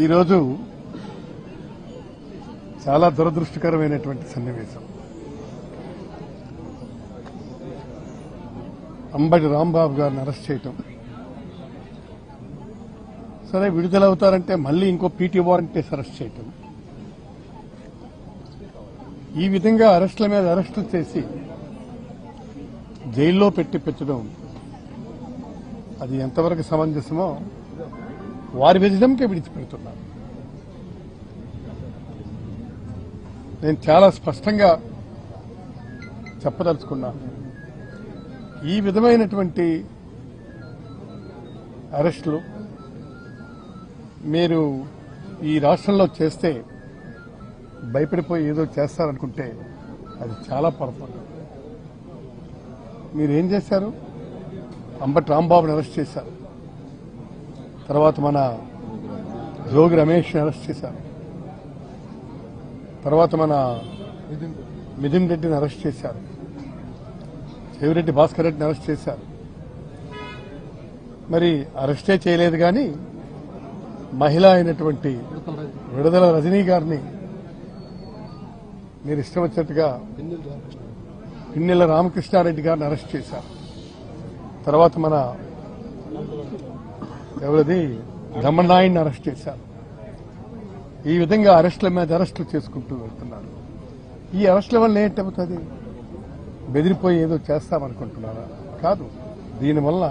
ఈరోజు చాలా దురదృష్టకరమైనటువంటి సన్నివేశం. అంబటి రాంబాబు గారిని అరెస్ట్ చేయటం, సరే విడుదలవుతారంటే మళ్లీ ఇంకో పీటీ వారెంట్ వేసి అరెస్ట్ చేయటం, ఈ విధంగా అరెస్టుల మీద అరెస్టులు చేసి జైల్లో పెట్టడం అది ఎంతవరకు సమంజసమో వారి విజయంకే విడిచిపెడుతున్నారు. నేను చాలా స్పష్టంగా చెప్పదలుచుకున్నాను, ఈ విధమైనటువంటి అరెస్టులు మీరు ఈ రాష్ట్రంలో చేస్తే భయపడిపోయి ఏదో చేస్తారనుకుంటే అది చాలా పొరపాటు. మీరేం చేశారు? అంబటి రాంబాబుని అరెస్ట్ చేశారు, తర్వాత మన జోగి రమేష్ని అరెస్ట్ చేశారు, తర్వాత మన మిథున్ రెడ్డిని అరెస్ట్ చేశారు, చెవిరెడ్డి భాస్కర్ రెడ్డిని అరెస్ట్ చేశారు. మరి అరెస్టే చేయలేదు కానీ మహిళ అయినటువంటి విడుదల రజనీ గారిని మీరు ఇష్టం వచ్చినట్టుగా పిన్నెల రామకృష్ణారెడ్డి గారిని అరెస్ట్ చేశారు. తర్వాత మన ఎవరిది దమ్మనాయుడిని అరెస్ట్ చేశారు. ఈ విధంగా అరెస్టుల మీద అరెస్టులు చేసుకుంటూ వెళ్తున్నారు. ఈ అరెస్టుల వల్ల ఏంటవుతుంది? బెదిరిపోయి ఏదో చేస్తామనుకుంటున్నారా? కాదు, దీనివల్ల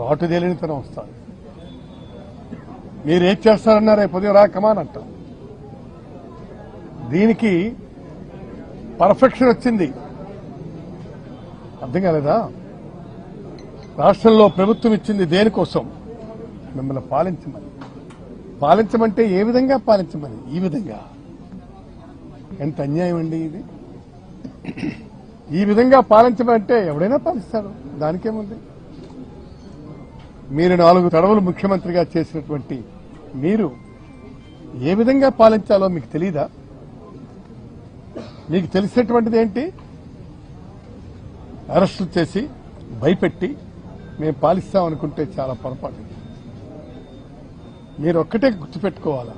రాటుదేలినితనం వస్తుంది. మీరేం చేస్తారన్నారే పొద్దున రా కమాన్ అంటాం. దీనికి పర్ఫెక్షన్ వచ్చింది. అర్థం కాలేదా? రాష్ట్రంలో ప్రభుత్వం ఇచ్చింది దేనికోసం? మిమ్మల్ని పాలించమని. పాలించమంటే ఏ విధంగా పాలించమని? ఈ విధంగా. ఎంత అన్యాయం అండి ఇది! ఈ విధంగా పాలించమంటే ఎవడైనా పాలిస్తారు, దానికేముంది? మీరు 4 తడవలు ముఖ్యమంత్రిగా చేసినటువంటి మీరు ఏ విధంగా పాలించాలో మీకు తెలీదా? మీకు తెలిసినటువంటిది ఏంటి? అరెస్టులు చేసి భయపెట్టి మేము పాలిస్తామనుకుంటే చాలా పొరపాటు. మీరు ఒక్కటే గుర్తుపెట్టుకోవాలా,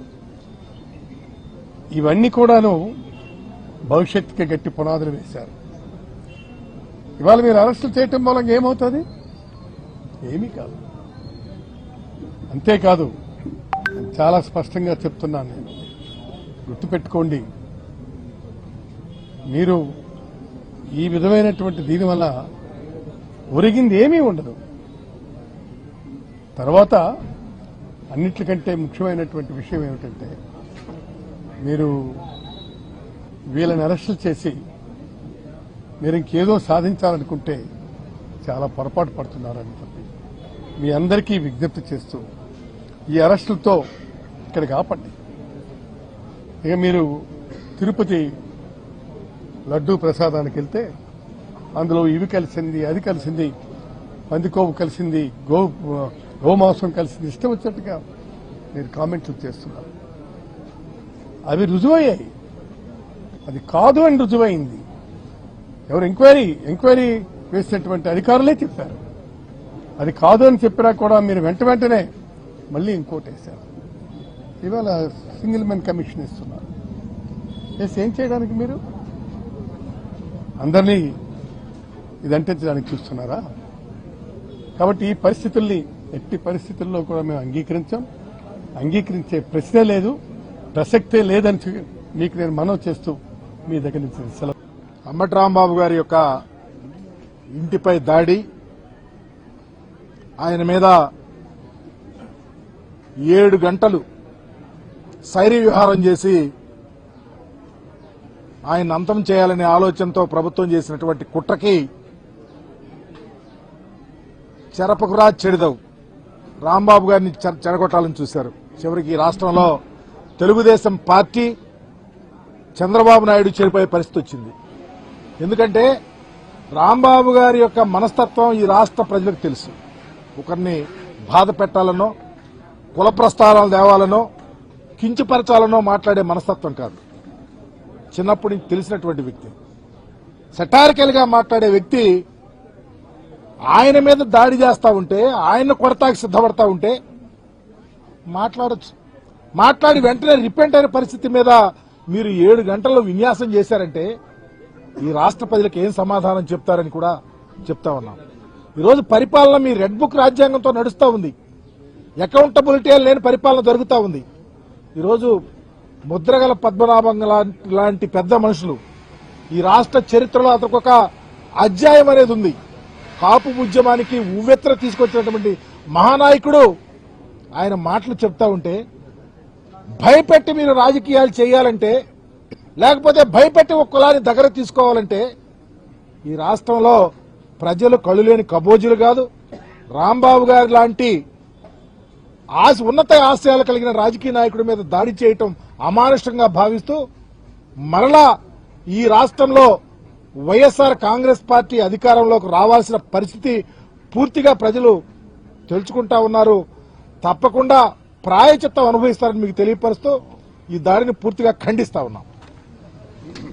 ఇవన్నీ కూడాను భవిష్యత్తుకి గట్టి పునాదులు వేశారు. ఇవాళ మీరు అరెస్టులు చేయటం మూలంగా ఏమవుతుంది? ఏమీ కాదు. అంతేకాదు, చాలా స్పష్టంగా చెప్తున్నాను నేను, గుర్తుపెట్టుకోండి, మీరు ఈ విధమైనటువంటి దీనివల్ల ఒరిగింది ఏమీ ఉండదు. తర్వాత అన్నిటికంటే ముఖ్యమైనటువంటి విషయం ఏమిటంటే, మీరు వీళ్ళని అరెస్టులు చేసి మీరు ఇంకేదో సాధించాలనుకుంటే చాలా పొరపాటు పడుతున్నారని చెప్పి మీ అందరికీ విజ్ఞప్తి చేస్తూ, ఈ అరెస్టులతో ఇక్కడికి ఆపండి. ఇక మీరు తిరుపతి లడ్డూ ప్రసాదానికి వెళ్తే అందులో ఇవి కలిసింది, అది కలిసింది, పందికోవు కలిసింది, గోమాంసం కలిసింది, ఇష్టం వచ్చినట్టుగా మీరు కామెంట్లు చేస్తున్నారు. అవి రుజువయ్యాయి. అది కాదు అని రుజువైంది. ఎవరు ఎంక్వైరీ వేసినటువంటి అధికారులే చెప్పారు. అది కాదు అని చెప్పినా కూడా మీరు వెంటనే మళ్లీ ఇంకోటి వేశారు. ఇవాళ సింగిల్ మెన్ కమిషన్ ఇస్తున్నారు. ఏం చేయడానికి మీరు అందరినీ ఇదంటించడానికి చూస్తున్నారా? కాబట్టి ఈ పరిస్థితుల్ని ఎట్టి పరిస్థితుల్లో కూడా మేము అంగీకరించే ప్రశ్నే లేదు, ప్రసక్తే లేదని మీకు నేను మనవి చేస్తూ మీ దగ్గర నుంచి సెలవు. అంబటి రాంబాబు గారి యొక్క ఇంటిపై దాడి, ఆయన మీద 7 గంటలు సైరీ వ్యవహారం చేసి ఆయన అంతం చేయాలనే ఆలోచనతో ప్రభుత్వం చేసినటువంటి కుట్రకి చెరపకురా చెడిదవు రాంబాబు గారిని చెడగొట్టాలని చూశారు. చివరికి ఈ రాష్ట్రంలో తెలుగుదేశం పార్టీ చంద్రబాబు నాయుడు చెడిపోయే పరిస్థితి వచ్చింది. ఎందుకంటే రాంబాబు గారి యొక్క మనస్తత్వం ఈ రాష్ట్ర ప్రజలకు తెలుసు. ఒకరిని బాధ పెట్టాలనో, కుల ప్రస్తావనలు తేవాలనో, కించపరచాలనో మాట్లాడే మనస్తత్వం కాదు. చిన్నప్పటి నుంచి తెలిసినటువంటి వ్యక్తి, సెటారికల్ గా మాట్లాడే వ్యక్తి ఆయన మీద దాడి చేస్తా ఉంటే, ఆయన కొడతాకి సిద్ధపడతా ఉంటే మాట్లాడొచ్చు. మాట్లాడి వెంటనే రిపెంట్ అయిన పరిస్థితి మీద మీరు 7 గంటల్లో విన్యాసం చేశారంటే ఈ రాష్ట్ర ప్రజలకు ఏం సమాధానం చెప్తారని కూడా చెప్తా ఉన్నాం. ఈరోజు పరిపాలన మీ రెడ్ బుక్ రాజ్యాంగంతో నడుస్తూ ఉంది. అకౌంటబిలిటీ లేని పరిపాలన జరుగుతూ ఉంది. ఈరోజు ముద్రగల పద్మనాభం లాంటి పెద్ద మనుషులు ఈ రాష్ట్ర చరిత్రలో అతనికి ఒక అధ్యాయం అనేది ఉంది. కాపు ఉద్యమానికి ఉవ్వెత్ర తీసుకొచ్చినటువంటి మహానాయకుడు ఆయన మాటలు చెప్తా ఉంటే భయపెట్టి మీరు రాజకీయాలు చేయాలంటే, లేకపోతే భయపెట్టి ఒక కులాన్ని దగ్గర తీసుకోవాలంటే ఈ రాష్ట్రంలో ప్రజలు కళ్ళు లేని కబోజులు కాదు. రాంబాబు గారి లాంటి ఉన్నత ఆశయాలు కలిగిన రాజకీయ నాయకుడి మీద దాడి చేయటం అమానుషంగా భావిస్తూ మరలా ఈ రాష్ట్రంలో వైఎస్ఆర్ కాంగ్రెస్ పార్టీ అధికారంలోకి రావాల్సిన పరిస్థితి పూర్తిగా ప్రజలు తెలుసుకుంటా ఉన్నారు. తప్పకుండా ప్రాయచిత్తం అనుభవిస్తారని మీకు తెలియపరుస్తూ ఈ దాడిని పూర్తిగా ఖండిస్తా ఉన్నాం.